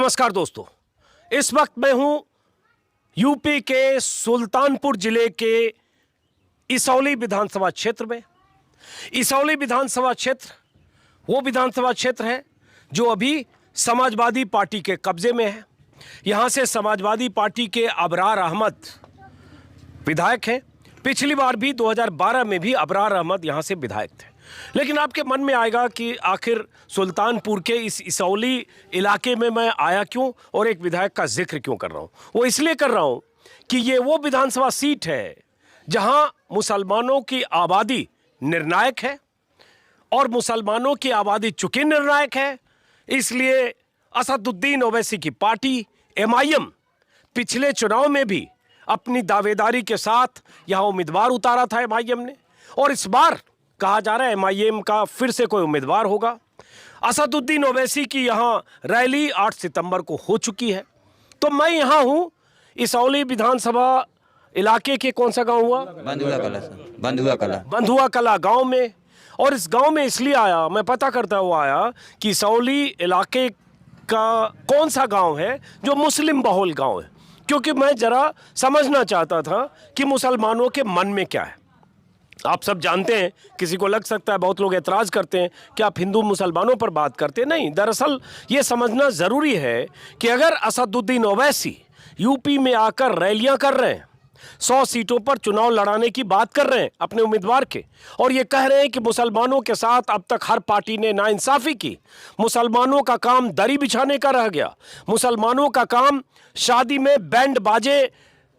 नमस्कार दोस्तों, इस वक्त मैं हूं यूपी के सुल्तानपुर जिले के इसौली विधानसभा क्षेत्र में। इसौली विधानसभा क्षेत्र वो विधानसभा क्षेत्र है जो अभी समाजवादी पार्टी के कब्जे में है। यहां से समाजवादी पार्टी के अबरार अहमद विधायक हैं। पिछली बार भी 2012 में भी अबरार अहमद यहां से विधायक थे। लेकिन आपके मन में आएगा कि आखिर सुल्तानपुर के इस इसौली इलाके में मैं आया क्यों और एक विधायक का जिक्र क्यों कर रहा हूं। वो इसलिए कर रहा हूं कि ये वो विधानसभा सीट है जहां मुसलमानों की आबादी निर्णायक है और मुसलमानों की आबादी चूंकि निर्णायक है, इसलिए असदुद्दीन ओवैसी की पार्टी MIM पिछले चुनाव में भी अपनी दावेदारी के साथ यहां उम्मीदवार उतारा था MIM ने, और इस बार कहा जा रहा है MIM का फिर से कोई उम्मीदवार होगा। असदुद्दीन ओवैसी की यहां रैली 8 सितंबर को हो चुकी है। तो मैं यहां हूं इसौली विधानसभा इलाके के कौन सा गांव हुआ? बंधुआ कला गांव में। और इस गांव में इसलिए आया, मैं पता करता हुआ आया कि इसौली इलाके का कौन सा गांव है जो मुस्लिम बहुल गांव है, क्योंकि मैं जरा समझना चाहता था कि मुसलमानों के मन में क्या है। आप सब जानते हैं, किसी को लग सकता है, बहुत लोग एतराज़ करते हैं कि आप हिंदू मुसलमानों पर बात करते हैं। नहीं, दरअसल ये समझना ज़रूरी है कि अगर असदुद्दीन ओवैसी यूपी में आकर रैलियां कर रहे हैं, 100 सीटों पर चुनाव लड़ाने की बात कर रहे हैं अपने उम्मीदवार के, और ये कह रहे हैं कि मुसलमानों के साथ अब तक हर पार्टी ने नाइंसाफ़ी की, मुसलमानों का काम दरी बिछाने का रह गया, मुसलमानों का काम शादी में बैंड बाजे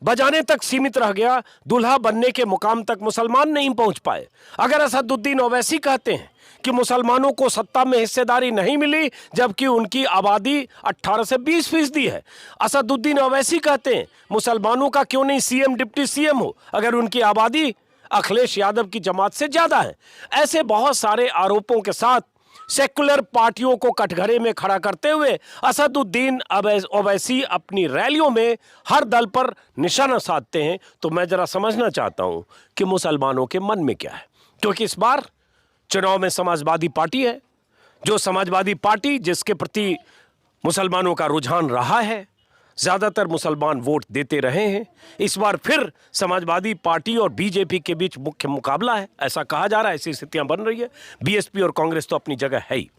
बजाने तक सीमित रह गया, दूल्हा बनने के मुकाम तक मुसलमान नहीं पहुंच पाए। अगर असदुद्दीन ओवैसी कहते हैं कि मुसलमानों को सत्ता में हिस्सेदारी नहीं मिली जबकि उनकी आबादी 18 से 20% है, असदुद्दीन ओवैसी कहते हैं मुसलमानों का क्यों नहीं CM डिप्टी CM हो अगर उनकी आबादी अखिलेश यादव की जमात से ज़्यादा है। ऐसे बहुत सारे आरोपों के साथ सेकुलर पार्टियों को कटघरे में खड़ा करते हुए असदुद्दीन ओवैसी अपनी रैलियों में हर दल पर निशाना साधते हैं। तो मैं जरा समझना चाहता हूं कि मुसलमानों के मन में क्या है, क्योंकि इस बार चुनाव में समाजवादी पार्टी है, जो समाजवादी पार्टी जिसके प्रति मुसलमानों का रुझान रहा है, ज़्यादातर मुसलमान वोट देते रहे हैं। इस बार फिर समाजवादी पार्टी और BJP के बीच मुख्य मुकाबला है, ऐसा कहा जा रहा है, ऐसी स्थितियां बन रही है। BSP और कांग्रेस तो अपनी जगह है ही,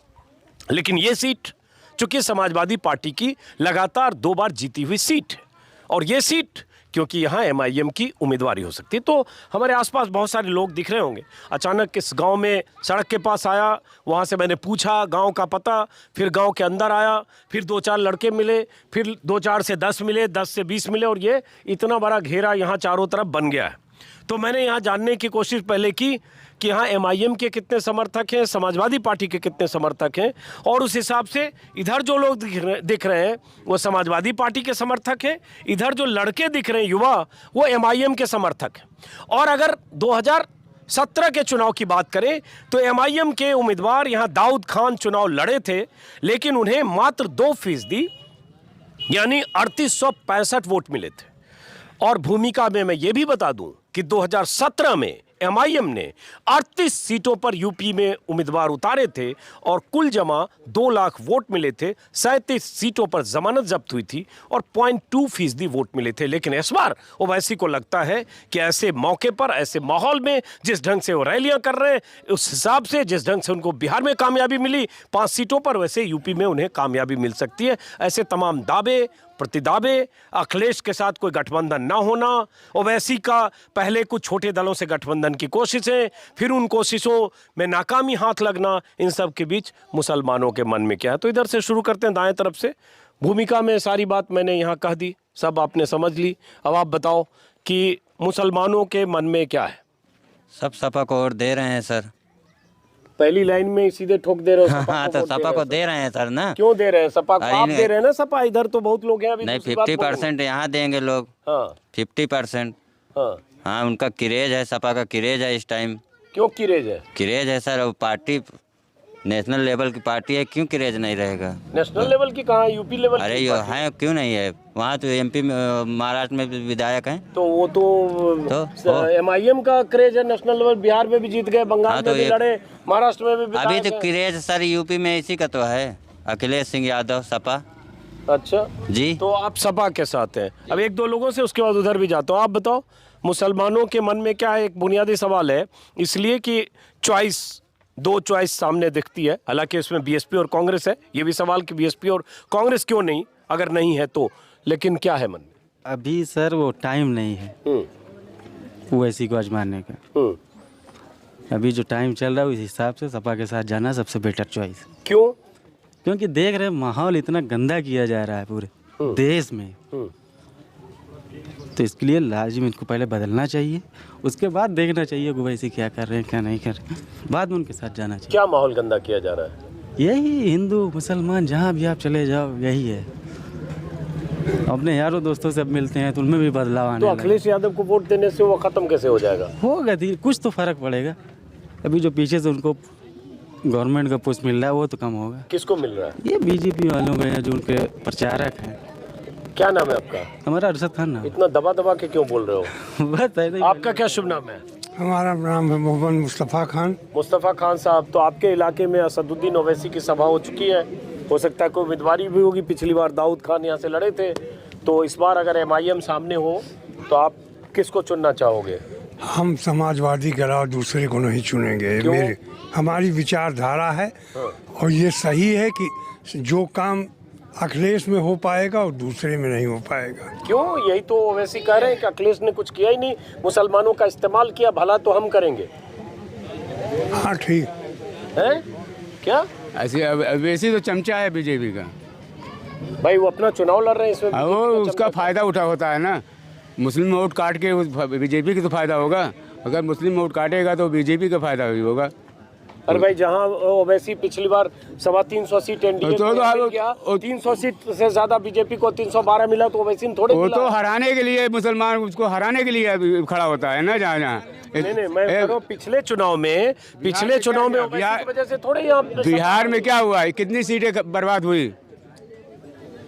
लेकिन ये सीट चूंकि समाजवादी पार्टी की लगातार 2 बार जीती हुई सीट है, और ये सीट क्योंकि यहाँ MIM की उम्मीदवारी हो सकती है। तो हमारे आसपास बहुत सारे लोग दिख रहे होंगे। अचानक इस गांव में सड़क के पास आया, वहाँ से मैंने पूछा गांव का पता, फिर गांव के अंदर आया, फिर 2-4 लड़के मिले, फिर 2-4 से 10 मिले, 10 से 20 मिले, और ये इतना बड़ा घेरा यहाँ चारों तरफ बन गया है। तो मैंने यहाँ जानने की कोशिश पहले की कि यहाँ MIM के कितने समर्थक हैं, समाजवादी पार्टी के कितने समर्थक हैं, और उस हिसाब से इधर जो लोग दिख रहे हैं वो समाजवादी पार्टी के समर्थक हैं, इधर जो लड़के दिख रहे हैं युवा वो MIM के समर्थक हैं। और अगर 2017 के चुनाव की बात करें तो MIM के उम्मीदवार यहाँ दाऊद खान चुनाव लड़े थे, लेकिन उन्हें मात्र 2% यानी 3865 वोट मिले थे। और भूमिका में मैं ये भी बता दूं कि 2017 में MIM ने 38 सीटों पर यूपी में उम्मीदवार उतारे थे और कुल जमा 2 लाख वोट मिले थे। 37 सीटों पर जमानत जब्त हुई थी और 0.2% वोट मिले थे। लेकिन इस बार ओवैसी को लगता है कि ऐसे मौके पर, ऐसे माहौल में, जिस ढंग से वो रैलियां कर रहे हैं, उस हिसाब से जिस ढंग से उनको बिहार में कामयाबी मिली 5 सीटों पर, वैसे यूपी में उन्हें कामयाबी मिल सकती है। ऐसे तमाम दावे प्रतिदावे, अखिलेश के साथ कोई गठबंधन ना होना, ओवैसी का पहले कुछ छोटे दलों से गठबंधन की कोशिशें, फिर उन कोशिशों में नाकामी हाथ लगना, इन सब के बीच मुसलमानों के मन में क्या है। तो इधर से शुरू करते हैं, दाएं तरफ से। भूमिका में सारी बात मैंने यहाँ कह दी, सब आपने समझ ली। अब आप बताओ कि मुसलमानों के मन में क्या है। सब सपा को वोट दे रहे हैं सर, पहली लाइन में सीधे ठोक दे रहे हो। हाँ, तो सपा को दे रहे हैं सर ना। क्यों दे रहे हैं? सपा को आप दे रहे हैं ना? सपा इधर तो बहुत लोग हैं अभी। नहीं, 50% यहाँ देंगे लोग। हाँ 50%। हाँ, उनका क्रेज है, सपा का क्रेज है इस टाइम। क्यों क्रेज है? क्रेज है सर, वो पार्टी नेशनल लेवल की पार्टी है, क्यों क्रेज नहीं रहेगा? नेशनल लेवल की कहाँ, यूपी लेवल? अरे ये है, क्यों नहीं है? वहाँ तो MP में, महाराष्ट्र में भी विधायक हैं। तो वो तो MIM का क्रेज है नेशनल लेवल। बिहार में भी जीत गए, बंगाल में भी लड़े, महाराष्ट्र में भी। अभी तो क्रेज सर यूपी में इसी का तो है, अखिलेश सिंह यादव, सपा। अच्छा जी। तो आप सपा के साथ हैं। अब एक दो लोगों से उसके बाद उधर भी जाता हूँ। आप बताओ मुसलमानों के मन में क्या है? एक बुनियादी सवाल है, इसलिए कि चॉइस, दो चॉइस सामने दिखती है, हालांकि इसमें बीएसपी और कांग्रेस है। ये भी सवाल कि बीएसपी और कांग्रेस क्यों नहीं, अगर नहीं है तो, लेकिन क्या है मन में? अभी सर वो टाइम नहीं है ओवैसी को आजमाने का। अभी जो टाइम चल रहा है उस हिसाब से सपा के साथ जाना सबसे बेटर चॉइस। क्यों? क्योंकि देख रहे हैं माहौल इतना गंदा किया जा रहा है पूरे देश में, तो इसके लिए लाजिम इनको पहले बदलना चाहिए, उसके बाद देखना चाहिए ओवैसी क्या कर रहे हैं क्या नहीं कर रहे हैं, बाद में उनके साथ जाना चाहिए। क्या माहौल गंदा किया जा रहा है? यही हिंदू मुसलमान जहाँ भी आप चले जाओ यही है। अपने यारों दोस्तों से अब मिलते हैं तो उनमें भी बदलाव आने तो लगा। अखिलेश यादव को वोट देने से वो खत्म कैसे हो जाएगा? होगा धीरे, कुछ तो फर्क पड़ेगा। अभी जो पीछे से उनको गवर्नमेंट का पोस्ट मिल रहा है वो तो कम होगा। किसको मिल रहा है? ये बीजेपी वालों में है जो उनके प्रचारक हैं। क्या नाम है आपका? हमारा अरशद खान नाम। इतना दबा दबा के क्यों बोल रहे हो? बस ऐसे ही। आपका क्या शुभ नाम है? हमारा नाम है मोहम्मद मुस्तफ़ा खान। मुस्तफ़ा खान साहब, तो आपके इलाके में असदुद्दीन ओवैसी की सभा हो चुकी है, हो सकता है कोई उम्मीदवारी भी होगी। पिछली बार दाऊद खान यहाँ से लड़े थे, तो इस बार अगर एमआईएम सामने हो तो आप किसको चुनना चाहोगे? हम समाजवादी के अलावा दूसरे को नहीं चुनेंगे। क्यों? हमारी विचारधारा है और ये सही है कि जो काम अखिलेश में हो पाएगा और दूसरे में नहीं हो पाएगा। क्यों? यही तो ओवैसी कह रहे हैं कि अखिलेश ने कुछ किया ही नहीं, मुसलमानों का इस्तेमाल किया, भला तो हम करेंगे। हाँ ठीक हैं? क्या ऐसे वैसे तो चमचा है बीजेपी का। भाई, वो अपना चुनाव लड़ रहे हैं, इसमें वो उसका फायदा उठा होता है ना, मुस्लिम वोट काट के बीजेपी की तो फायदा होगा। अगर मुस्लिम वोट काटेगा तो बीजेपी का फायदा भी होगा। अरे भाई, जहाँ ओवैसी पिछली बार 350 सीट एनडीए तो मिल गया, 300 सीट से ज्यादा बीजेपी को 312 मिला, तो ओवैसी ने थोड़े वो मिला। तो हराने के लिए, मुसलमान उसको हराने के लिए खड़ा होता है ना, जहाँ जहाँ। नहीं, मैं कह रहा हूं, पिछले चुनाव में ओवैसी की वजह से थोड़े यहाँ बिहार में क्या हुआ है, कितनी सीटें बर्बाद हुई,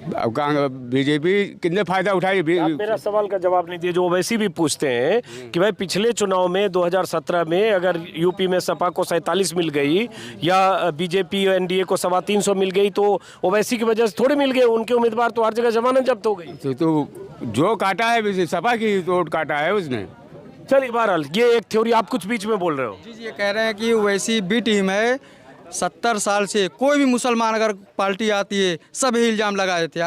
अब बीजेपी कितने फायदा उठाई। आप मेरा सवाल का जवाब नहीं दिए। जो ओवैसी भी पूछते हैं कि भाई पिछले चुनाव में 2017 में अगर यूपी में सपा को 47 मिल गई या बीजेपी एनडीए को 325 मिल गई, तो ओवैसी की वजह से थोड़े मिल गए, उनके उम्मीदवार तो हर जगह जमानत जब्त हो गई। तो जो काटा है सपा की वोट काटा है उसने। चलिए, बहरहाल ये एक थ्योरी, आप कुछ बीच में बोल रहे हो। जी, ये कह रहे हैं कि वैसी बी टीम है। 70 साल से कोई भी मुसलमान अगर पार्टी आती है सब ये इल्ज़ाम लगा देते हैं।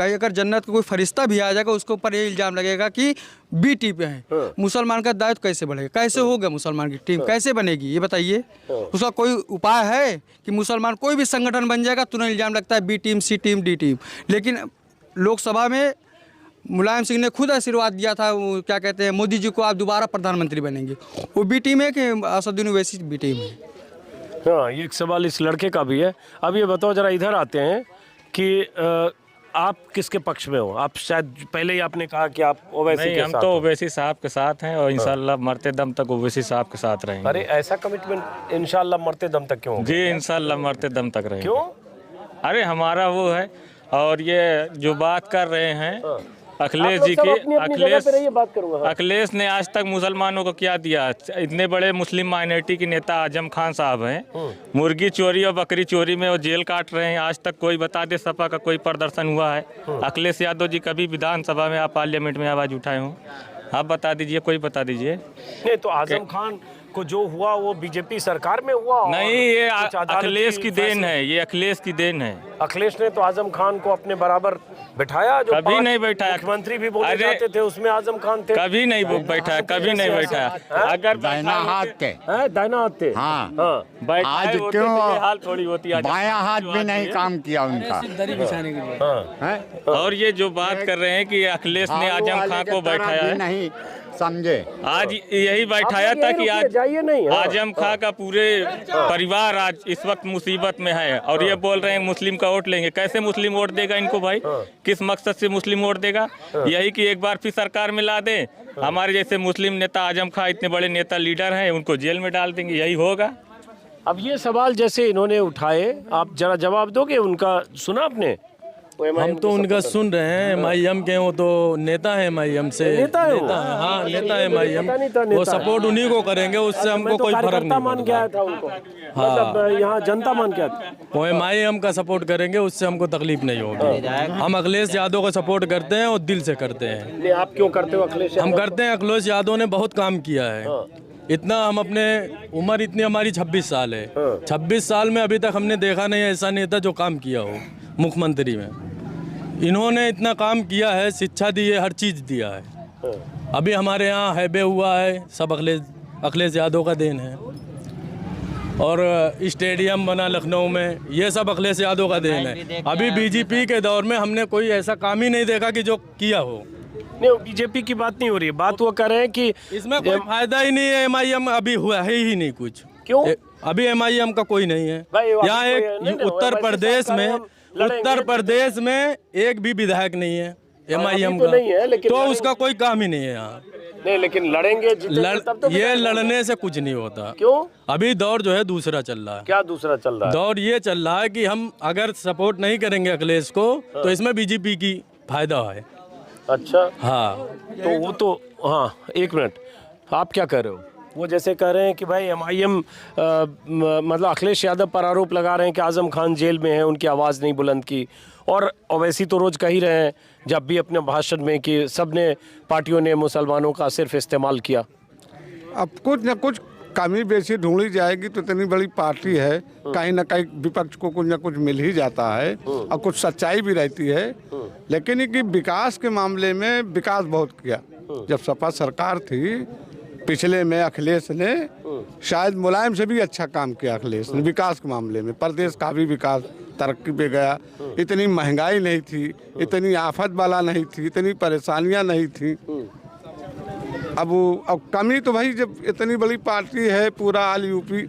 अगर जन्नत का कोई फरिश्ता भी आ जाएगा उसके ऊपर ये इल्ज़ाम लगेगा कि बी टीम है। मुसलमान का दायित्व कैसे बढ़ेगा? कैसे होगा मुसलमान की टीम कैसे बनेगी, ये बताइए। उसका कोई उपाय है कि मुसलमान कोई भी संगठन बन जाएगा तुरंत इल्ज़ाम लगता है बी टीम, सी टीम, डी टीम। लेकिन लोकसभा में मुलायम सिंह ने खुद आशीर्वाद दिया था, वो क्या कहते हैं, मोदी जी को आप दोबारा प्रधानमंत्री बनेंगे। वो बी टीम है कि असदुद्दीन ओवैसी बी टीम है? हाँ, ये एक सवाल इस लड़के का भी है। अब ये बताओ, जरा इधर आते हैं कि आप किसके पक्ष में हो? आप शायद पहले ही आपने कहा कि आप ओवैसी के हम साथ तो हो। ओवैसी साहब के साथ हैं और इंशाल्लाह मरते दम तक ओवैसी साहब के साथ रहेंगे। अरे, ऐसा कमिटमेंट इंशाल्लाह मरते दम तक क्यों होगा? जी, इंशाल्लाह मरते दम तक रहेंगे। क्यों? अरे हमारा वो है, और ये जो बात कर रहे हैं अखिलेश जी की, अखिलेश ने आज तक मुसलमानों को क्या दिया? इतने बड़े मुस्लिम माइनॉरिटी के नेता आजम खान साहब हैं, मुर्गी चोरी और बकरी चोरी में वो जेल काट रहे हैं। आज तक कोई बता दे सपा का कोई प्रदर्शन हुआ है? अखिलेश यादव जी कभी विधानसभा में, आप पार्लियामेंट में आवाज़ उठाए हों? आप बता दीजिए, कोई बता दीजिए। नहीं, तो आजम खान को जो हुआ वो बीजेपी सरकार में हुआ। नहीं, ये अखिलेश की देन है, ये अखिलेश की देन है। अखिलेश ने तो आजम खान को अपने बराबर बैठाया, जो कभी नहीं बैठाया। मुख्यमंत्री भी बोले जाते थे, उसमें आजम खान थे। कभी नहीं बैठा, कभी नहीं बैठा। अगर दाहिना हाथ के दाहिना हाथ थे। हाँ, बैठाए आज होते क्यों तो ये हाल थोड़ी होती आज। बायां हाथ भी नहीं काम किया उनका। और ये जो बात कर रहे हैं कि अखिलेश ने आजम खान को बैठाया है, नहीं समझे। आज यही बैठाया था कि आज जाइए नहीं। आजम खां का पूरे परिवार आज इस वक्त मुसीबत में है, और ये बोल रहे हैं मुस्लिम का वोट लेंगे। कैसे मुस्लिम वोट देगा इनको भाई? किस मकसद से मुस्लिम वोट देगा? यही कि एक बार फिर सरकार में ला दें, हमारे जैसे मुस्लिम नेता आजम खां इतने बड़े नेता लीडर हैं, उनको जेल में डाल देंगे, यही होगा। अब ये सवाल जैसे इन्होंने उठाए, आप जरा जवाब दोगे उनका? सुना आपने? हम तो उनका सुन रहे हैं MIM के, वो तो नेता है MIM से, नेता है वो? हाँ नेता है MIM, पता नहीं था नेता वो है। सपोर्ट उन्हीं को करेंगे, उससे हमको कोई फर्क कार्यकर्ता नहीं मान के आया था उनको, मतलब यहाँ जनता मान के आया था। वो MIM का सपोर्ट करेंगे, उससे हमको तकलीफ नहीं होगी। हम अखिलेश यादव का सपोर्ट करते हैं और दिल से करते हैं। नहीं, आप क्यों करते हो अखिलेश हम यादव? करते हैं, अखिलेश यादव ने बहुत काम किया है। इतना हम अपने उम्र इतनी हमारी 26 साल है, 26 साल में अभी तक हमने देखा नहीं ऐसा नेता जो काम किया हो मुख्यमंत्री में। इन्होंने इतना काम किया है, शिक्षा दी है, हर चीज़ दिया है। अभी हमारे यहाँ हाईवे हुआ है, सब अखिलेश यादव का देन है। और स्टेडियम बना लखनऊ में, ये सब अखिलेश यादव का देन है। अभी बीजेपी के दौर में हमने कोई ऐसा काम ही नहीं देखा कि जो किया हो। नहीं, बीजेपी की बात नहीं हो रही है, बात वो कर रहे हैं कि इसमें कोई फायदा ही नहीं है। MIM अभी हुआ है ही नहीं कुछ। क्यों? अभी MIM का कोई नहीं है भाई, वापस यहाँ। कोई- एक नहीं, नहीं, उत्तर वैसे प्रदेश सरकार में, हम लड़ेंगे। उत्तर प्रदेश में एक भी विधायक नहीं है MIM तो का, नहीं है, लेकिन तो लड़ेंगे। उसका कोई काम ही नहीं है यहाँ। नहीं, लेकिन लड़ेंगे जीतेंगे तब तो ये लड़ने से कुछ नहीं होता। क्यों? अभी दौर जो है दूसरा चल रहा है। क्या दूसरा चल रहा है? दौर ये चल रहा है कि हम अगर सपोर्ट नहीं करेंगे अखिलेश को तो इसमें बीजेपी की फायदा है। अच्छा, हाँ, तो वो तो, हाँ एक मिनट, आप क्या कह रहे हो? वो जैसे कह रहे हैं कि भाई MIM मतलब अखिलेश यादव पर आरोप लगा रहे हैं कि आजम खान जेल में है, उनकी आवाज़ नहीं बुलंद की। और ओवैसी तो रोज़ कह ही रहे हैं जब भी अपने भाषण में कि सबने पार्टियों ने मुसलमानों का सिर्फ इस्तेमाल किया। अब कुछ न कुछ कमी बेसी ढूंढी जाएगी, तो इतनी बड़ी पार्टी है, कहीं ना कहीं विपक्ष को कुछ न कुछ मिल ही जाता है और कुछ सच्चाई भी रहती है। लेकिन ये कि विकास के मामले में विकास बहुत किया। जब सपा सरकार थी पिछले में, अखिलेश ने शायद मुलायम से भी अच्छा काम किया। अखिलेश ने विकास के मामले में प्रदेश का भी विकास तरक्की पे गया। इतनी महंगाई नहीं थी, इतनी आफत वाला नहीं थी, इतनी परेशानियां नहीं थी। अब कमी तो भाई, जब इतनी बड़ी पार्टी है पूरा ऑल यूपी,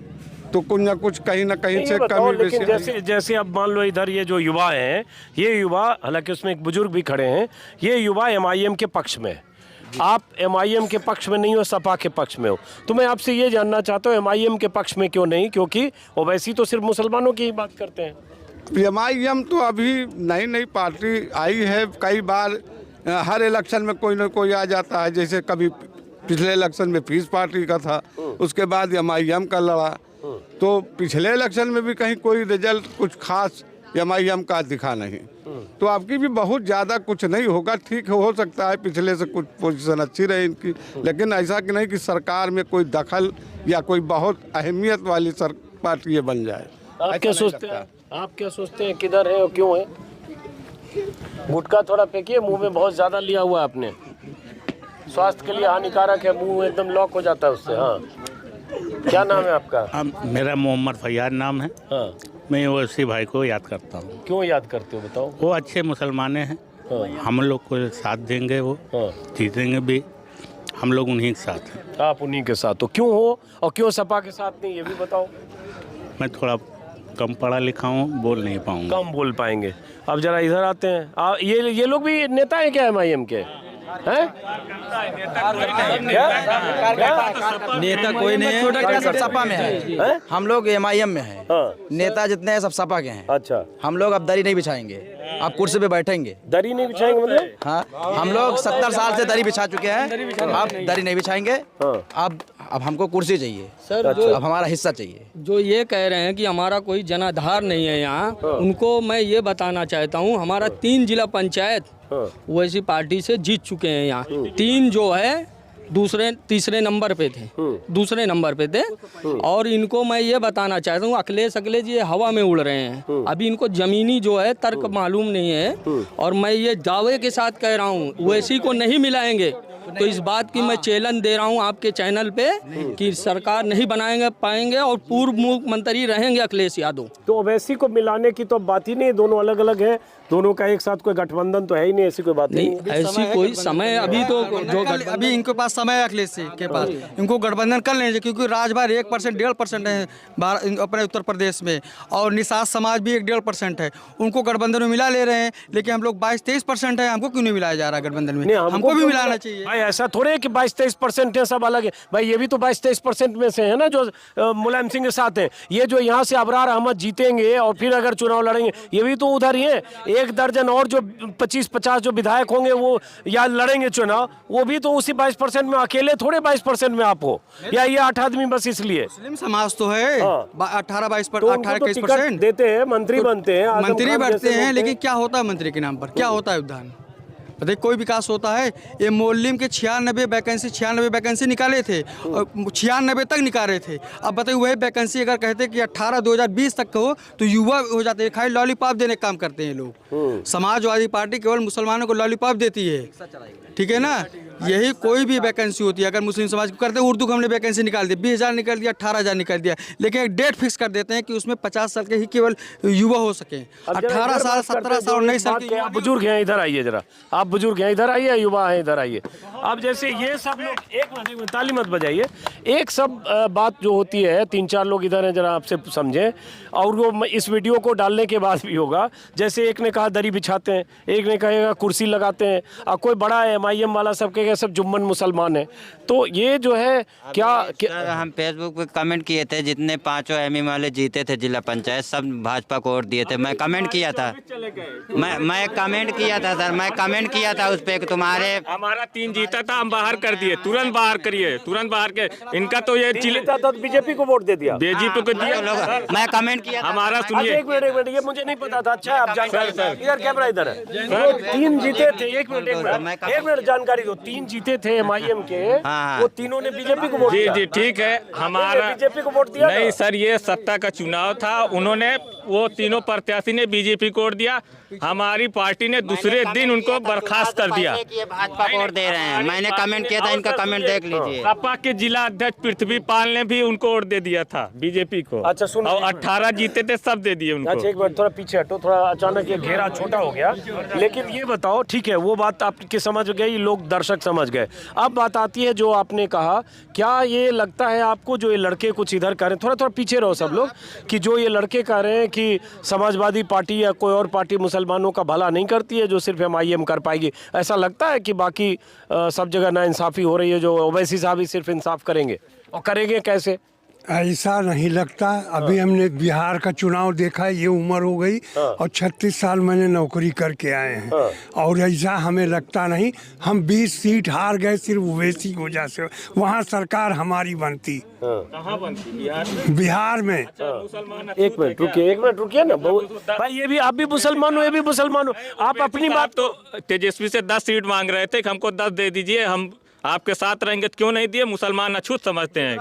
तो कुछ ना कुछ कहीं ना कहीं से बताओ, कमी लेकिन बेसी। जैसे जैसे अब मान लो इधर ये जो युवा हैं, ये युवा, हालांकि उसमें एक बुजुर्ग भी खड़े हैं, ये युवा MIM के पक्ष में है। आप MIM के पक्ष में नहीं हो, सपा के पक्ष में हो। तो मैं आपसे ये जानना चाहता हूँ MIM के पक्ष में क्यों नहीं? क्योंकि ओवैसी तो सिर्फ मुसलमानों की ही बात करते हैं। MIM तो अभी नई नई पार्टी आई है। कई बार हर इलेक्शन में कोई ना कोई आ जाता है। जैसे कभी पिछले इलेक्शन में पीस पार्टी का था, उसके बाद MIM का लड़ा। तो पिछले इलेक्शन में भी कहीं कोई रिजल्ट कुछ खास MIM का दिखा नहीं। तो आपकी भी बहुत ज़्यादा कुछ नहीं होगा। ठीक हो सकता है पिछले से कुछ पोजीशन अच्छी रहे इनकी, लेकिन ऐसा कि नहीं कि सरकार में कोई दखल या कोई बहुत अहमियत वाली पार्टी बन जाए। आप क्या सोचते हैं? आप क्या सोचते हैं किधर है और क्यों है? गुटखा थोड़ा फेंकिए, मुंह में बहुत ज़्यादा लिया हुआ है आपने, स्वास्थ्य के लिए हानिकारक है, मुंह एकदम लॉक हो जाता है उससे। हाँ, क्या नाम है आपका? मेरा मोहम्मद फैयाज नाम है। हाँ, मैं ओवैसी भाई को याद करता हूँ। क्यों याद करते हो बताओ? वो अच्छे मुसलमान हैं। हाँ। हम लोग को साथ देंगे, वो हाँ। जीतेंगे भी, हम लोग उन्हीं के साथ हैं। आप उन्हीं के साथ हो, क्यों हो और क्यों सपा के साथ नहीं, ये भी बताओ। मैं थोड़ा कम पढ़ा लिखा हूँ, बोल नहीं पाऊँगा। कम बोल पाएंगे। अब जरा इधर आते हैं। ये लोग भी नेता है क्या MIM के? हैं? नेता कोई नहीं है, छोटा सब सपा में है। हम लोग MIM में हैं। हाँ। नेता जितने हैं सब सपा के हैं। अच्छा, हम लोग अब दरी नहीं बिछाएंगे, अब कुर्सी पे बैठेंगे। दरी नहीं बिछाएंगे मतलब? हाँ, हम लोग 70 साल से दरी बिछा चुके हैं, अब दरी नहीं बिछाएंगे। हाँ। अब हमको कुर्सी चाहिए सर, अब हमारा हिस्सा चाहिए। जो ये कह रहे हैं कि हमारा कोई जनाधार नहीं है यहाँ, उनको मैं ये बताना चाहता हूँ, हमारा 3 जिला पंचायत वैसी पार्टी से जीत चुके हैं यहाँ। 3 जो है तीसरे नंबर पे थे, दूसरे नंबर पे थे। और इनको मैं ये बताना चाहता हूँ, अखिलेश ये हवा में उड़ रहे हैं। अभी इनको जमीनी जो है तर्क मालूम नहीं है। और मैं ये दावे के साथ कह रहा हूँ, ओवैसी को नहीं मिलाएंगे। तो इस बात की मैं चैलेंज दे रहा हूँ आपके चैनल पे कि सरकार नहीं बनाएंगे पाएंगे और पूर्व मुख्यमंत्री रहेंगे अखिलेश यादव। तो ओवैसी को मिलाने की तो बात ही नहीं, दोनों अलग अलग हैं, दोनों का एक साथ कोई गठबंधन तो है ही नहीं, ऐसी कोई बात नहीं। ऐसी कोई समय अभी तो जो अभी इनके पास समय है, अखिलेश के पास, इनको गठबंधन कर लेंगे। क्योंकि राजभर 1%, 1.5% है अपने उत्तर प्रदेश में, और निषाद समाज भी 1-1.5% है। उनको गठबंधन में मिला ले रहे हैं, लेकिन हम लोग 22-23% है। हमको क्यों नहीं मिलाया जा रहा गठबंधन में? हमको भी मिलाना चाहिए भाई। ऐसा थोड़े है कि 22-23% है, सब अलग है भाई। ये भी तो 22-23% में से है ना, जो मुलायम सिंह के साथ है। ये जो यहाँ से अबरार अहमद जीतेंगे और फिर अगर चुनाव लड़ेंगे, ये भी तो उधर ही है। एक दर्जन और जो 25-50 जो विधायक होंगे वो या लड़ेंगे चुनाव, वो भी तो उसी 22% में, अकेले थोड़े 22% में आप हो, या ये 8 आदमी बस इसलिए। मुस्लिम समाज तो है 18-22 तो उनको तो टिकट देते हैं, मंत्री बनते हैं, मंत्री बनते हैं, लेकिन क्या होता है मंत्री के नाम पर, क्या होता है उद्यान? बताइए, कोई विकास होता है? ये मोलिम के 96 वैकेंसी निकाले थे और 96 तक निकाले थे। अब बताइए, वही वैकेंसी अगर कहते कि 18 2020 तक हो तो युवा हो जाते हैं। खाली लॉलीपॉप देने का काम करते हैं लोग। समाजवादी पार्टी केवल मुसलमानों को लॉलीपॉप देती है, ठीक है ना। यही कोई भी वैकेंसी होती है, अगर मुस्लिम समाज को करते हैं, उर्दू को हमने वैकेंसी निकाल दी, 20,000 निकाल दिया, 18,000 निकाल दिया, लेकिन एक डेट फिक्स कर देते हैं कि उसमें 50 साल के ही केवल युवा हो सके। 18 साल 17 साल 19 साल के आप बुजुर्ग हैं, इधर आइए जरा, आप बुजुर्ग हैं, इधर आइए, युवा हैं, इधर आइए। अब जैसे ये सब लोग, एक मिनट ताली मत बजाइए, एक सब बात जो होती है, 3-4 लोग इधर हैं, जरा आपसे समझें, और वो इस वीडियो को डालने के बाद भी होगा। जैसे एक ने कहा दरी बिछाते हैं, एक ने कहेगा कुर्सी लगाते हैं, और कोई बड़ा MIM वाला सब कहेगा सब जुम्मन मुसलमान है। तो ये जो है क्या हम फेसबुक पे कमेंट किए थे, जितने 5 MIM वाले जीते थे जिला पंचायत, सब भाजपा को वोट दिए थे। मैं कमेंट किया था, मैं कमेंट किया था सर, मैं कमेंट किया था उस पे कि तुम्हारे, हमारा 3 जीता था, हम बाहर कर दिए, तुरंत बाहर करिए, तुरंत बाहर के। इनका तो ये जीता था तो बीजेपी को वोट दे दिया, बीजेपी को दिया। मैं कमेंट किया था। हमारा सुनिए, एक मिनट, ये मुझे नहीं पता था। अच्छा, आप जानकारी, इधर कैमरा इधर है। 3 जीते थे, एक मिनट जानकारी दो। 3 जीते थे MIM के, वो तीनों ने बीजेपी को वोट दिया। जी ठीक है, हमारा बीजेपी को वोट दिया नहीं सर, ये सत्ता का चुनाव था, उन्होंने वो तीनों प्रत्याशी ने बीजेपी को वोट दिया। हमारी पार्टी ने दूसरे दिन उनको बर्खास्त कर दिया। भाजपा को वोट दे रहे हैं, मैंने कमेंट किया था, इनका कमेंट देख लीजिए। सपा के जिला अध्यक्ष पृथ्वी पाल ने भी उनको वोट दे दिया था, बीजेपी को। अच्छा सुनो, और 18 जीते थे, सब दे दिए उनको। अच्छा एक मिनट, थोड़ा पीछे हटो, थोड़ा अचानक ये घेरा छोटा हो गया। लेकिन ये बताओ, ठीक है, वो बात आपके समझ गई, लोग दर्शक समझ गए। अब बात आती है जो आपने कहा, क्या ये लगता है आपको जो ये लड़के कुछ इधर कर रहे हैं, थोड़ा पीछे रहो सब लोग, कि जो ये लड़के कह रहे हैं कि समाजवादी पार्टी या कोई और पार्टी मुसलमानों का भला नहीं करती है, जो सिर्फ MIM कर पाएगी, ऐसा लगता है कि बाकी सब जगह नाइंसाफ़ी हो रही है, जो ओवैसी साहब ही सिर्फ इंसाफ करेंगे, और करेंगे कैसे? ऐसा नहीं लगता। अभी हमने बिहार का चुनाव देखा है, ये उम्र हो गई और 36 साल मैंने नौकरी करके आए हैं, और ऐसा हमें लगता नहीं। हम 20 सीट हार गए सिर्फ ओवैसी की वजह से। वहाँ सरकार हमारी बनती, कहाँ बनती? बिहार में। एक मिनट रुकिए ना भाई, ये भी आप भी मुसलमान हो, ये भी मुसलमान हो, आप अपनी बात तो तेजस्वी से 10 सीट मांग रहे थे कि हमको 10 दे दीजिए, हम आपके साथ रहेंगे, क्यों नहीं दिए? मुसलमान अछूत समझते हैं।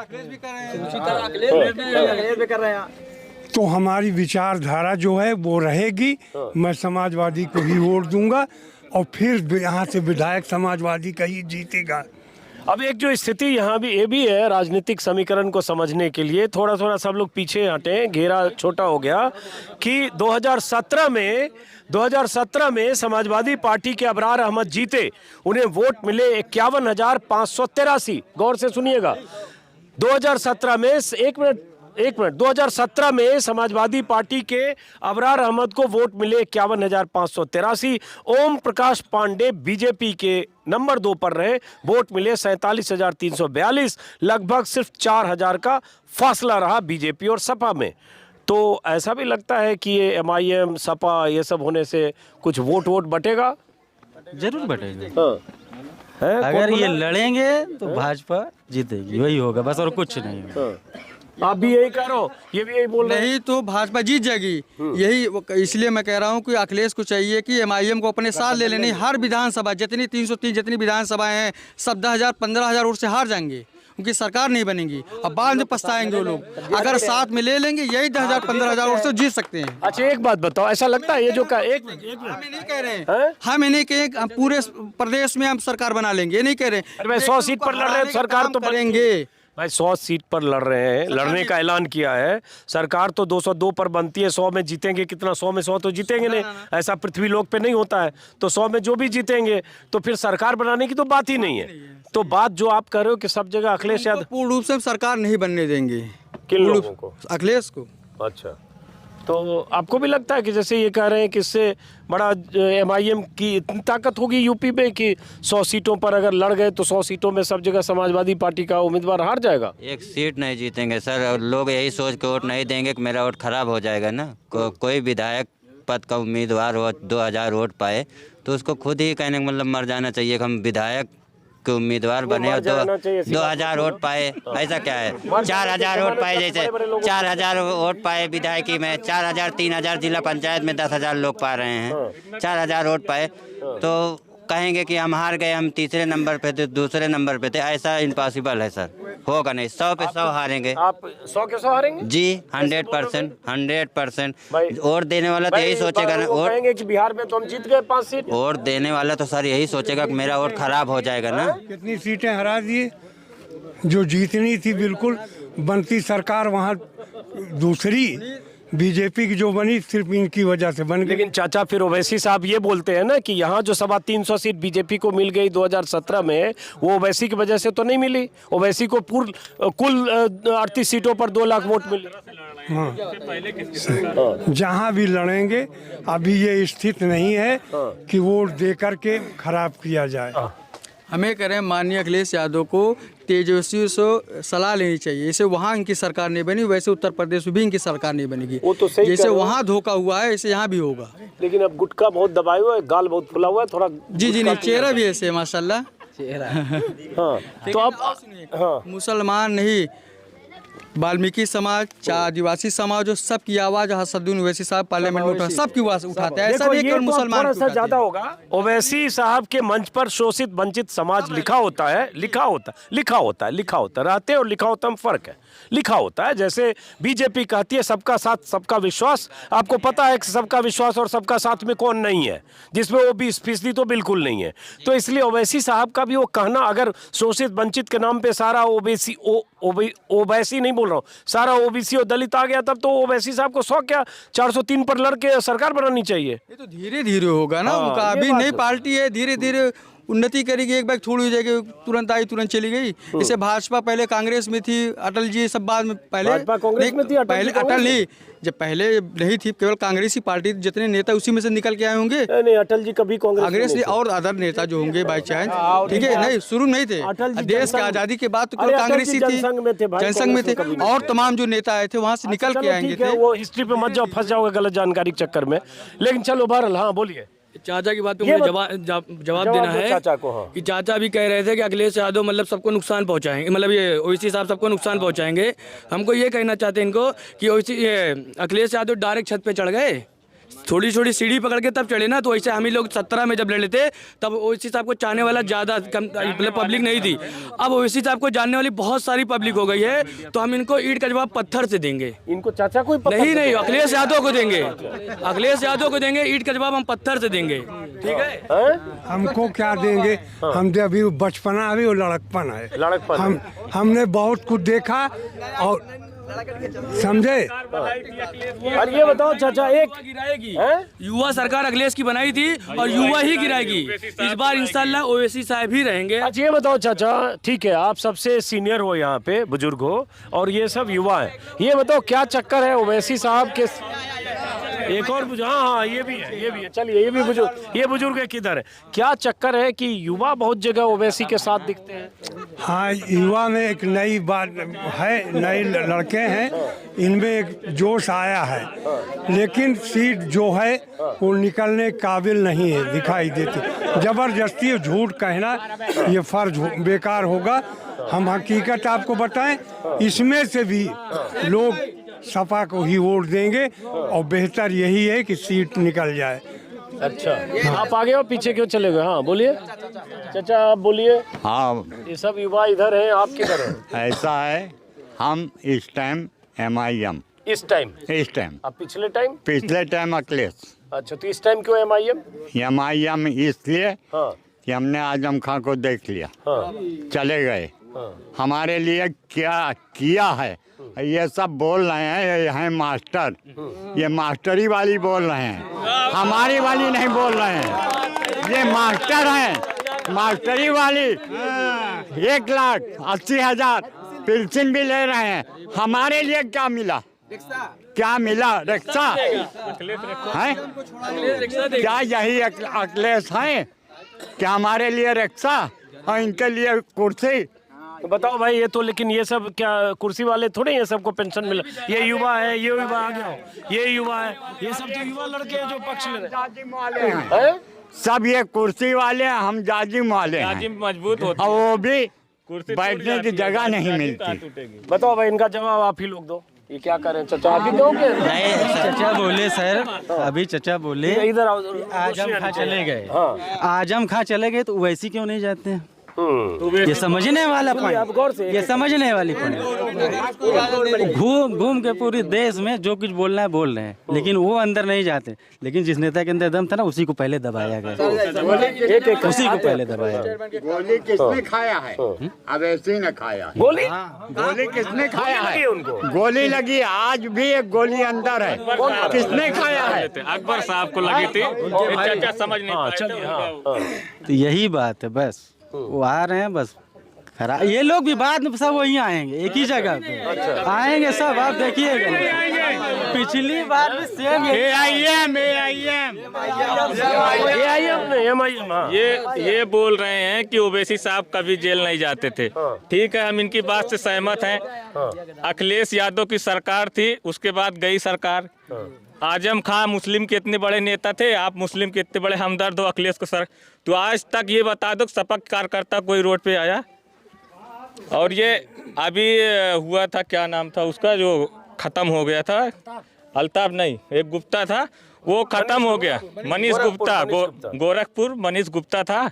तो हमारी विचारधारा जो है वो रहेगी। मैं समाजवादी को ही वोट दूंगा, और फिर यहाँ से विधायक समाजवादी का ही जीतेगा। अब एक जो स्थिति यहाँ भी ये भी है, राजनीतिक समीकरण को समझने के लिए थोड़ा सब लोग पीछे हटें, घेरा छोटा हो गया, कि 2017 में समाजवादी पार्टी के अबरार अहमद जीते, उन्हें वोट मिले 51,583। गौर से सुनिएगा, 2017 में 2017 में समाजवादी पार्टी के अबरार अहमद को वोट मिले 51,583। ओम प्रकाश पांडे बीजेपी के नंबर 2 पर रहे, वोट मिले 47,342। लगभग सिर्फ 4,000 का फासला रहा बीजेपी और सपा में। तो ऐसा भी लगता है कि ये MIM सपा ये सब होने से कुछ वोट बटेगा। जरूर बटेगा। अगर ये लड़ेंगे तो भाजपा जीतेगी, वही होगा बस, और कुछ नहीं होगा। आप भी यही कह रहे हो, ये भी यही बोल रहे हैं। नहीं तो भाजपा जीत जाएगी, यही इसलिए मैं कह रहा हूँ कि अखिलेश को चाहिए कि MIM को अपने साथ ले लेनी। हर विधानसभा जितनी 303 जितनी विधानसभाएं हैं, सब 10,000 15,000 वोट से हार जाएंगे, उनकी सरकार नहीं बनेगी, और बाद में पछताएंगे वो लोग। अगर साथ में ले लेंगे, यही 10,000 15,000 वोट से जीत सकते हैं। अच्छा एक बात बताओ, ऐसा लगता है ये जो एक मिनट हम नहीं कह रहे हैं, हम नहीं कहें पूरे प्रदेश में हम सरकार बना लेंगे, ये नहीं कह रहे। अरे 100 सीट पर लड़ रहे हैं, सरकार तो बनेंगे भाई। 100 सीट पर लड़ रहे हैं, लड़ने का ऐलान किया है। सरकार तो 202 पर बनती है, 100 में जीतेंगे कितना? 100 में 100 तो जीतेंगे नहीं, ऐसा पृथ्वी लोक पे नहीं होता है। तो 100 में जो भी जीतेंगे, तो फिर सरकार बनाने की तो बात ही नहीं है। तो बात जो आप कर रहे हो कि सब जगह अखिलेश यादव पूर्ण रूप से सरकार नहीं बनने देंगे। किन लोगों को? अखिलेश को। अच्छा, तो आपको भी लगता है कि जैसे ये कह रहे हैं कि इससे बड़ा MIM की इतनी ताकत होगी यूपी में कि 100 सीटों पर अगर लड़ गए तो 100 सीटों में सब जगह समाजवादी पार्टी का उम्मीदवार हार जाएगा? एक सीट नहीं जीतेंगे सर, और लोग यही सोच के वोट नहीं देंगे कि मेरा वोट खराब हो जाएगा ना। कोई विधायक पद का उम्मीदवार हो, 2000 वोट पाए, तो उसको खुद ही कहने का मतलब मर जाना चाहिए कि हम विधायक के उम्मीदवार बने और 2000 वोट पाए। ऐसा क्या है, 4000 वोट पाए, जैसे 4000 वोट पाए विधायकी में, 4000 3000 जिला पंचायत में 10,000 लोग पा रहे हैं, 4000 वोट पाए तो कहेंगे कि हम हार गए, हम तीसरे नंबर पे थे, दूसरे नंबर पे थे। ऐसा इम्पॉसिबल है सर, होगा नहीं। 100 पे 100 हारेंगे आप। 100 के 100 हारेंगे जी, 100%। वोट देने वाला तो यही सोचेगा ना, वो कहेंगे कि बिहार में तो हम जीत गए 5 सीट। वोट देने वाला तो सर यही सोचेगा कि मेरा वोट खराब हो जाएगा ना। कितनी सीटें हरा दिए जो जीतनी थी, बिल्कुल बनती सरकार वहाँ दूसरी बीजेपी की जो बनी सिर्फ इनकी वजह से बन गई। लेकिन चाचा फिर ओवैसी साहब ये बोलते हैं ना कि यहाँ जो 325 सीट बीजेपी को मिल गई 2017 में, वो ओवैसी की वजह से तो नहीं मिली। ओवैसी को कुल 38 सीटों पर 2 लाख वोट मिले। हाँ, जहाँ भी लड़ेंगे अभी ये स्थिति नहीं है कि वोट दे करके खराब किया जाए। हमें करें माननीय अखिलेश यादव को तेजस्वी से सलाह लेनी चाहिए। जैसे वहाँ इनकी सरकार नहीं बनी, वैसे उत्तर प्रदेश में भी इनकी सरकार नहीं बनेगी। वो तो सही, जैसे वहाँ धोखा हुआ है ऐसे यहाँ भी होगा। लेकिन अब गुटखा बहुत दबाए हुआ है, गाल बहुत फुला हुआ है थोड़ा। जी नहीं, चेहरा भी ऐसे माशाल्लाह। हाँ, तो अब मुसलमान नहीं, वाल्मीकि समाज, आदिवासी समाज, जो सबकी आवाज हसदुद्दीन ओवैसी साहब पार्लियामेंट में सबकी आवाज उठाते हैं। ऐसा नहीं केवल मुसलमान थोड़ा सा ज्यादा होगा। ओवैसी साहब के मंच पर शोषित वंचित समाज लिखा होता है, रहते और लिखा होता में फर्क है। लिखा होता है जैसे बीजेपी कहती है सबका साथ सबका विश्वास। आपको पता है कि सबका विश्वास और सबका साथ में कौन नहीं है, जिसमें वो 20% तो बिल्कुल नहीं है। तो इसलिए ओवैसी साहब का भी वो कहना, अगर शोषित वंचित के नाम पे सारा ओवैसी नहीं बोल रहा हूँ, सारा ओबीसी और दलित आ गया, तब तो ओवैसी साहब को 100 क्या 403 पर लड़के सरकार बनानी चाहिए। ये तो धीरे धीरे होगा ना उनका। अभी नई पार्टी है, धीरे धीरे उन्नति करेगी। एक बार थोड़ी हो जाएगी, तुरंत आई तुरंत चली गई। जैसे भाजपा पहले कांग्रेस में थी, अटल जी सब बाद में, पहले कांग्रेस में थी, पहले अटल नहीं, जब पहले नहीं थी, केवल कांग्रेसी पार्टी, जितने नेता उसी में से निकल के आए होंगे। नहीं, अटल जी कभी कांग्रेस और अदर नेता जो होंगे बाई चांस, ठीक है, नहीं शुरू नहीं थे। देश की आजादी के बाद तो केवल कांग्रेसी थी, जनसंघ में थे, और तमाम जो नेता आए थे वहाँ से निकल के आएंगे थे। वो हिस्ट्री पे मत जाओ, फंस जाओगे गलत जानकारी के चक्कर में। लेकिन चलो बहरहाल, हाँ बोलिए। चाचा की बात पे मुझे जवाब देना है चाचा को। हाँ। कि चाचा भी कह रहे थे कि अखिलेश यादव मतलब सबको नुकसान पहुंचाएंगे, मतलब ये ओवैसी साहब सबको नुकसान पहुंचाएंगे। हमको ये कहना चाहते हैं इनको कि अखिलेश यादव डायरेक्ट छत पे चढ़ गए, थोड़ी थोड़ी सीढ़ी पकड़ के तब चढ़े ना। तो ऐसे हम ही लोग 17 में जब लड़े थे तब ओवैसी साहब को चाहने वाला ज़्यादा कम मतलब पब्लिक नहीं थी। अब ओवैसी साहब को जानने वाली बहुत सारी पब्लिक हो गई है, तो हम इनको ईंट का जवाब पत्थर से देंगे। इनको चाचा को नहीं, अखिलेश यादव को देंगे, अखिलेश यादव को देंगे। ईंट का जवाब हम पत्थर से देंगे, ठीक है। हमको क्या देंगे, हम अभी बचपना अभी वो लड़कपन है। हमने बहुत कुछ देखा और समझे। और ये बताओ चाचा, एक गिराएगी युवा सरकार अखिलेश की बनाई थी और युवा ही गिराएगी इस बार इंशाल्लाह। ओवैसी साहब ही रहेंगे। अच्छा ये बताओ चाचा, ठीक है आप सबसे सीनियर हो यहाँ पे, बुजुर्ग हो, और ये सब युवा है। ये बताओ क्या चक्कर है ओवैसी साहब के? एक और हाँ ये भी है। चलिए ये बुजुर्ग है, किधर है? क्या चक्कर है कि युवा बहुत जगह ओवैसी के साथ दिखते हैं? हाँ, युवा में एक नई बात है, नए लड़के हैं, इनमें एक जोश आया है, लेकिन सीट जो है वो निकलने काबिल नहीं है, दिखाई देती। जबरदस्ती झूठ कहना ये फर्ज बेकार होगा। हम हकीकत आपको बताएं, इसमें से भी लोग सपा को ही वोट देंगे और बेहतर यही है कि सीट निकल जाए। अच्छा हाँ। आप आगे हो, पीछे क्यों चले गए? हाँ बोलिए चाचा, आप बोलिए। हाँ, ये सब युवा इधर हैं, आप किधर हैं? ऐसा है, हम इस टाइम MIM, इस टाइम आप पिछले टाइम अखिलेश। अच्छा, तो इस टाइम क्यों MIM इसलिए कि हमने आजम खां को देख लिया, चले गए। हमारे लिए क्या किया है ये सब बोल रहे हैं, ये हैं मास्टर, ये मास्टरी वाली बोल रहे हैं, हमारी वाली नहीं बोल रहे हैं। ये मास्टर हैं, मास्टरी वाली 1,80,000 पेंशन भी ले रहे हैं। हमारे लिए क्या मिला? रिक्शा है क्या? यही अखिलेश हैं क्या? हमारे लिए रिक्शा और इनके लिए कुर्सी तो बताओ भाई, ये तो लेकिन ये सब क्या कुर्सी वाले थोड़े ये सबको पेंशन मिला? ये युवा है, ये युवा आ गया, ये युवा है, ये सब तो युवा लड़के हैं जो पक्ष ले रहे हैं। सब ये कुर्सी वाले हैं, हम जाजिम वाले हैं। जाजिम मजबूत होती और वो भी कुर्सी बैठने की जगह नहीं मिलती। बताओ भाई, इनका जवाब आप ही लोग दो। ये क्या करें चाचा, आप ही दोगे? नहीं, चचा बोले सर, अभी चचा बोले इधर आओ। आजम खां चले गए। हाँ। आजम खां चले गए तो वैसी क्यों नहीं जाते हैं? ये समझने वाला पॉइंट, ये समझने वाली पॉइंट। घूम के पूरे देश में जो कुछ बोलना है बोल रहे हैं, लेकिन वो अंदर नहीं जाते। लेकिन जिस नेता के अंदर दम था ना, उसी को पहले दबाया गया, उसी को पहले दबाया। गोली किसने खाया है? अवैसी ने खाया है। गोली किसने खाया है? उनको गोली लगी, आज भी एक गोली अंदर है। किसने खाया है? अकबर साहब को लगी थी, चाचा समझ नहीं पाए। तो यही बात है, बस वो आ रहे हैं बस खराब। ये लोग भी बाद में सब वहीं आएंगे, एक ही जगह पे आएंगे सब, आप देखिएगा। पिछली बार भी सेम ये बोल रहे हैं कि ओवैसी साहब कभी जेल नहीं जाते थे। ठीक है, हम इनकी बात से सहमत हैं। अखिलेश यादव की सरकार थी, उसके बाद गई सरकार। आजम खां मुस्लिम के इतने बड़े नेता थे, आप मुस्लिम के इतने बड़े हमदर्द हो अखिलेश को सर। तो आज तक ये बता दो सपा कार्यकर्ता कोई रोड पे आया? और ये अभी हुआ था, क्या नाम था उसका जो खत्म हो गया था, अल्ताफ नहीं, एक गुप्ता था, वो खत्म हो गया, मनीष गुप्ता, गोरखपुर मनीष गुप्ता था।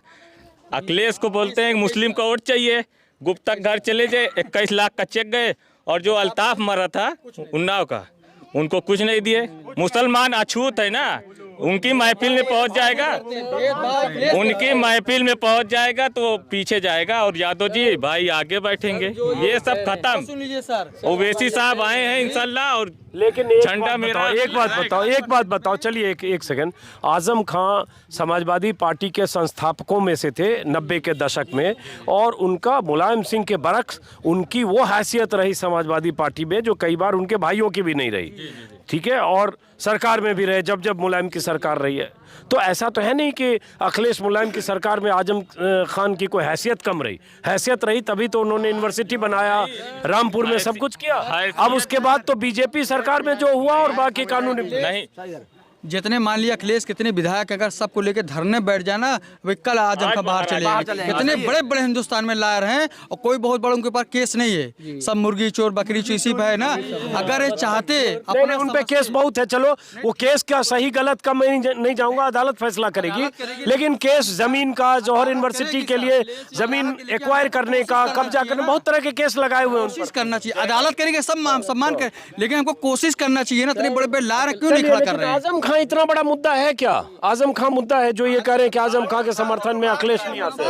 अखिलेश को बोलते हैं मुस्लिम का वोट चाहिए, गुप्ता घर चले जाए, 21 लाख का चेक गए। और जो अल्ताफ मरा था उन्नाव का, उनको कुछ नहीं दिए। मुसलमान अछूत है ना, उनकी महफिल में पहुंच जाएगा, उनकी महफिल में पहुंच जाएगा तो पीछे जाएगा, और यादव जी भाई आगे बैठेंगे। ये सब खत्म। ओवैसी साहब आए हैं इंशाल्लाह। और लेकिन झंडा मेरा, एक बात बताओ, चलिए एक सेकंड। आजम खां समाजवादी पार्टी के संस्थापकों में से थे 90 के दशक में, और उनका मुलायम सिंह के बरक्स उनकी वो हैसियत रही समाजवादी पार्टी में जो कई बार उनके भाइयों की भी नहीं रही। ठीक है, और सरकार में भी रहे जब मुलायम की सरकार रही है। तो ऐसा तो है नहीं कि अखिलेश मुलायम की सरकार में आजम खान की कोई हैसियत कम रही। हैसियत रही तभी तो उन्होंने यूनिवर्सिटी बनाया, रामपुर में सब कुछ किया। अब उसके बाद तो बीजेपी सरकार में जो हुआ और बाकी कानून नहीं। जितने मान लिया अखिलेश, कितने विधायक अगर सबको लेके धरने बैठ जाना, वे कल आजम खां बाहर चले। कितने बड़े बड़े हिंदुस्तान में लायर हैं और कोई बहुत बड़ा उनके पास केस नहीं है। सब मुर्गी चोर बकरी चोर इसी पे है ना। अगर ये चाहते अपने उन पे केस बहुत है, चलो वो केस क्या सही गलत का मैं नहीं जाऊंगा, अदालत फैसला करेगी। लेकिन केस जमीन का, जौहर यूनिवर्सिटी के लिए जमीन एक्वायर करने का, कब्जा करने, बहुत तरह के केस लगाए हुए हैं। कोशिश करना चाहिए, अदालत करेंगे सब सम्मान कर, लेकिन हमको कोशिश करना चाहिए ना। इतने बड़े बड़े लायर क्यों नहीं खड़ा कर रहे हैं? आजम खां इतना बड़ा मुद्दा है क्या? आजम खां मुद्दा है जो ये कह रहे हैं कि आजम खां के समर्थन में अखिलेश नहीं आते।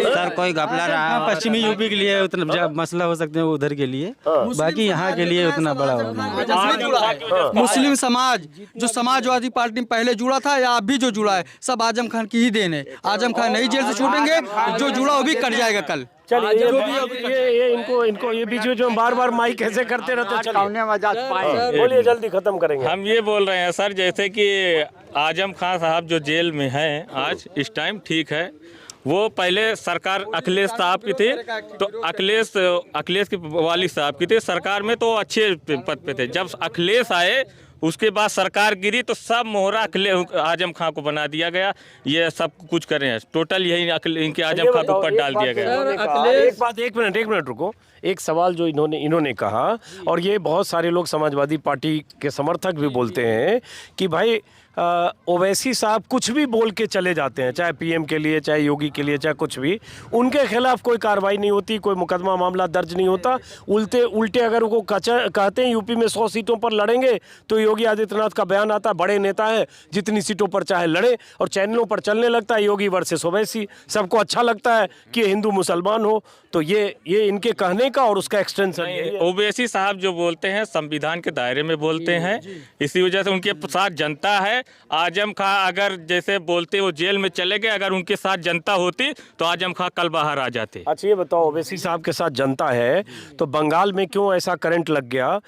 सर कोई घपला रहा, पश्चिमी यूपी के लिए उतना मसला हो सकते हैं उधर के लिए, बाकी यहाँ के लिए उतना बड़ा होगा। मुस्लिम समाज जो समाजवादी पार्टी में पहले जुड़ा था या अभी जो जुड़ा है, सब आजम खान की ही देन है। आजम खान नहीं जेल से छूटेंगे, जो जुड़ा वो भी कट जाएगा कल। चलिए इनको ये बीच में जो बार माइक कैसे करते रहते, बोलिए जल्दी खत्म करेंगे। हम ये बोल रहे हैं सर, जैसे कि आजम खान साहब जो जेल में हैं आज इस टाइम, ठीक है, वो पहले सरकार अखिलेश साहब की थी, तो अखिलेश के वालिद साहब की थी सरकार में, तो अच्छे पद पे थे। जब अखिलेश आए उसके बाद सरकार गिरी तो सब मोहरा आजम खां को बना दिया गया। ये सब कुछ कर रहे हैं, टोटल यही इनके आजम खां के ऊपर डाल दिया गया। एक मिनट रुको। एक सवाल जो इन्होंने कहा, और ये बहुत सारे लोग समाजवादी पार्टी के समर्थक भी बोलते हैं कि भाई ओवैसी साहब कुछ भी बोल के चले जाते हैं, चाहे पीएम के लिए, चाहे योगी के लिए, चाहे कुछ भी, उनके खिलाफ कोई कार्रवाई नहीं होती, कोई मुकदमा मामला दर्ज नहीं होता। उल्टे अगर वो कहते हैं यूपी में 100 सीटों पर लड़ेंगे, तो योगी आदित्यनाथ का बयान आता है, बड़े नेता है जितनी सीटों पर चाहे लड़े, और चैनलों पर चलने लगता है योगी वर्सेस ओवैसी। सबको अच्छा लगता है कि हिंदू मुसलमान हो, तो ये इनके कहने का और उसका एक्सटेंशन। ओवैसी साहब जो बोलते हैं संविधान के दायरे में बोलते हैं, इसी वजह से उनके साथ जनता है। आजम खां अगर जैसे बोलते वो जेल में चले गए, अगर उनके साथ जनता होती तो आजम खां कल बाहर आ जाते। अच्छा ये बताओ, ओवैसी साहब के साथ जनता है तो बंगाल में क्यों ऐसा करंट लग गया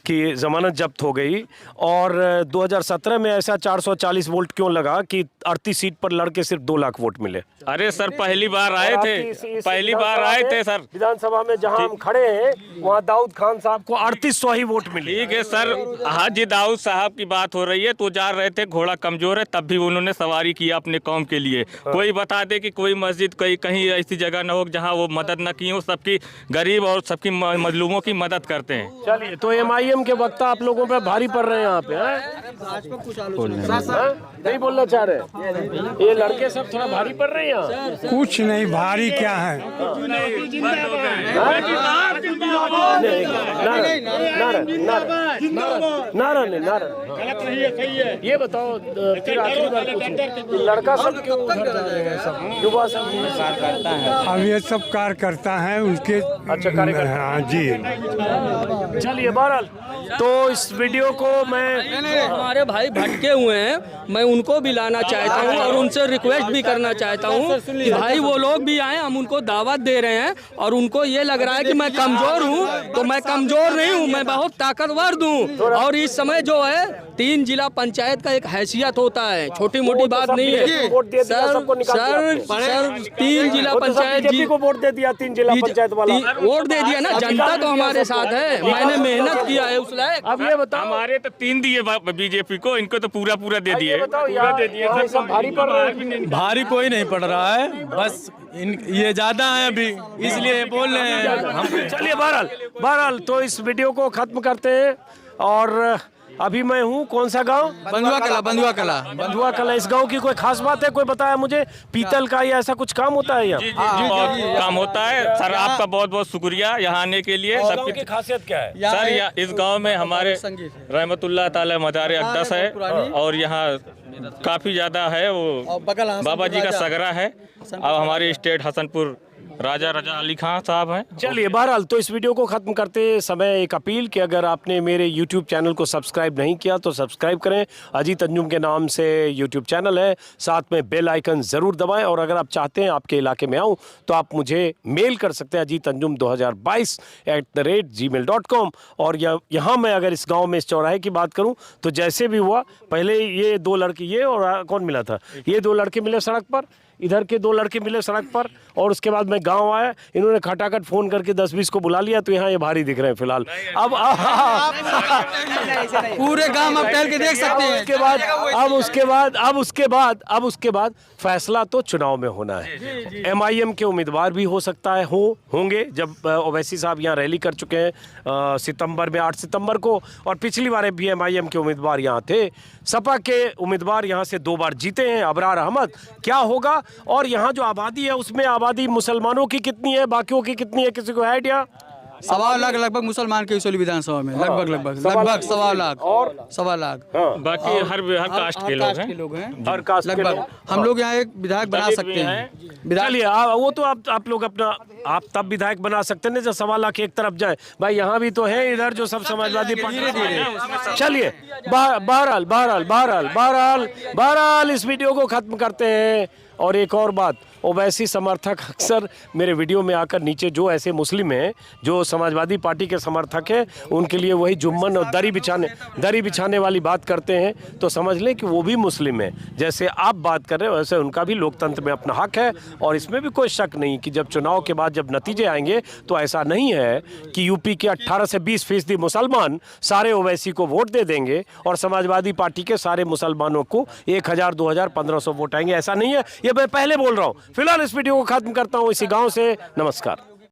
कि ज़मानत जब्त हो गई और 2017 में ऐसा 440 वोट क्यों लगा कि 38 सीट पर लड़के सिर्फ 2 लाख वोट मिले? अरे सर पहली बार आए थे, पहली बार आए थे सर विधानसभा में जहां हम खड़े हैं वहां दाऊद खान साहब को 3800 ही वोट मिले। ठीक है सर, हाजी दाऊद साहब की बात हो रही है, तो जा रहे थे, घोड़ा कमजोर है, तब भी उन्होंने सवारी किया अपने कौम के लिए। कोई बता दे कि कोई मस्जिद कहीं ऐसी जगह न हो जहां वो मदद न की हो, सबकी गरीब और सबकी मजलूमों की मदद करते हैं। चलिए, तो MIM के वक्ता आप लोगों पे भारी पड़ रहे हैं यहाँ पे, नहीं बोलना चाह रहे? ये लड़के सब थोड़ा भारी पड़ रहे हैं यहाँ। कुछ नहीं भारी, क्या है? ये बताओ, फिर आखिरी बार पूछूं, लड़का सब क्यों उधर जा रहे हैं? सब युवा सब करता है, अब ये सब कार्यकर्ता है उनके। अच्छा, कार्यकर्ता। हाँ जी। चलिए, बहरहाल तो इस वीडियो को मैं हमारे भाई भटके हुए हैं, मैं उनको भी लाना चाहता हूं और उनसे रिक्वेस्ट भी करना चाहता हूं कि भाई वो लोग भी आए, हम उनको दावत दे रहे हैं। और उनको ये लग रहा है कि मैं कमजोर हूं, तो मैं कमजोर नहीं हूं, मैं बहुत ताकतवर हूं। और इस समय जो है 3 जिला पंचायत का एक हैसियत होता है, छोटी मोटी बात नहीं है सर। 3 जिला पंचायत को वोट दे दिया, 3 जिला पंचायत वाला वोट दे दिया ना, जनता तो हमारे साथ है, मैंने मेहनत किया है उस लायक। अब ये बताओ, हमारे तो 3 दिए बीजेपी को, इनको तो पूरा दे दिए। भारी कोई नहीं पड़ रहा है, बस ये ज्यादा है अभी, इसलिए बोल रहे हैं हम। चलिए, बहरहाल तो इस वीडियो को खत्म करते हैं। और अभी मैं हूँ कौन सा गांव? बंधुआ कला। बंधुआ कला। इस गांव की कोई खास बात है? कोई बताया मुझे पीतल का या ऐसा कुछ काम होता है यहाँ? जी, बहुत काम होता है सर। आपका बहुत बहुत शुक्रिया यहाँ आने के लिए। सबकी खासियत क्या है सर? इस गांव में हमारे रहमतुल्लाह ताला मज़ार अक़दस है और यहाँ काफ़ी ज़्यादा है, वो बाबा जी का सगरा है। और हमारे स्टेट हसनपुर राजा अली खान साहब हैं। चलिए, बहरहाल तो इस वीडियो को ख़त्म करते समय एक अपील कि अगर आपने मेरे YouTube चैनल को सब्सक्राइब नहीं किया तो सब्सक्राइब करें। अजीत अंजुम के नाम से YouTube चैनल है, साथ में बेल आइकन ज़रूर दबाएं। और अगर आप चाहते हैं आपके इलाके में आऊँ तो आप मुझे मेल कर सकते हैं ajitanjum2022@gmail.com। और यहाँ मैं अगर इस गाँव में इस चौराहे की बात करूँ तो जैसे भी हुआ, पहले ये 2 लड़के, ये और कौन मिला था, ये 2 लड़के मिले सड़क पर, इधर के 2 लड़के मिले सड़क पर, और उसके बाद मैं गांव आया, इन्होंने खटाखट फ़ोन करके 10-20 को बुला लिया, तो यहाँ ये भारी दिख रहे हैं फिलहाल। अब पूरे गांव आप टहल के देख सकते हैं। उसके बाद फैसला तो चुनाव में होना है। MIM के उम्मीदवार भी हो सकता है होंगे, जब ओवैसी साहब यहाँ रैली कर चुके हैं सितंबर में, 8 सितंबर को। और पिछली बार भी MIM के उम्मीदवार यहाँ थे। सपा के उम्मीदवार यहाँ से 2 बार जीते हैं, अबरार अहमद। क्या होगा? और यहाँ जो आबादी है उसमें आबादी मुसलमानों की कितनी है, बाकियों की कितनी है, किसी को आइडिया? 1.25 लाख लगभग मुसलमान के इसोली विधानसभा में, लगभग 1.25 लाख और 1.25 लाख। बाकी हर कास्ट के लोग हैं, हर कास्ट लगभग। हम लोग यहाँ एक विधायक बना सकते हैं। चलिए, वो तो आप लोग अपना, आप तब विधायक बना सकते हैं जब 1.25 लाख एक तरफ जाए। भाई यहाँ भी तो है इधर जो सब समाजवादी पार्टी। चलिए, बहरहाल इस वीडियो को खत्म करते हैं। और एक और बात, ओवैसी समर्थक अक्सर मेरे वीडियो में आकर नीचे जो ऐसे मुस्लिम हैं जो समाजवादी पार्टी के समर्थक हैं, उनके लिए वही जुम्मन और दरी बिछाने वाली बात करते हैं, तो समझ लें कि वो भी मुस्लिम हैं। जैसे आप बात कर रहे हो वैसे उनका भी लोकतंत्र में अपना हक है। और इसमें भी कोई शक नहीं कि जब चुनाव के बाद जब नतीजे आएंगे तो ऐसा नहीं है कि यूपी के 18 से 20% मुसलमान सारे ओवैसी को वोट दे देंगे और समाजवादी पार्टी के सारे मुसलमानों को 1000, 2000, 1500 वोट आएंगे। ऐसा नहीं है, ये मैं पहले बोल रहा हूँ। फिलहाल इस वीडियो को खत्म करता हूँ इसी गांव से। नमस्कार।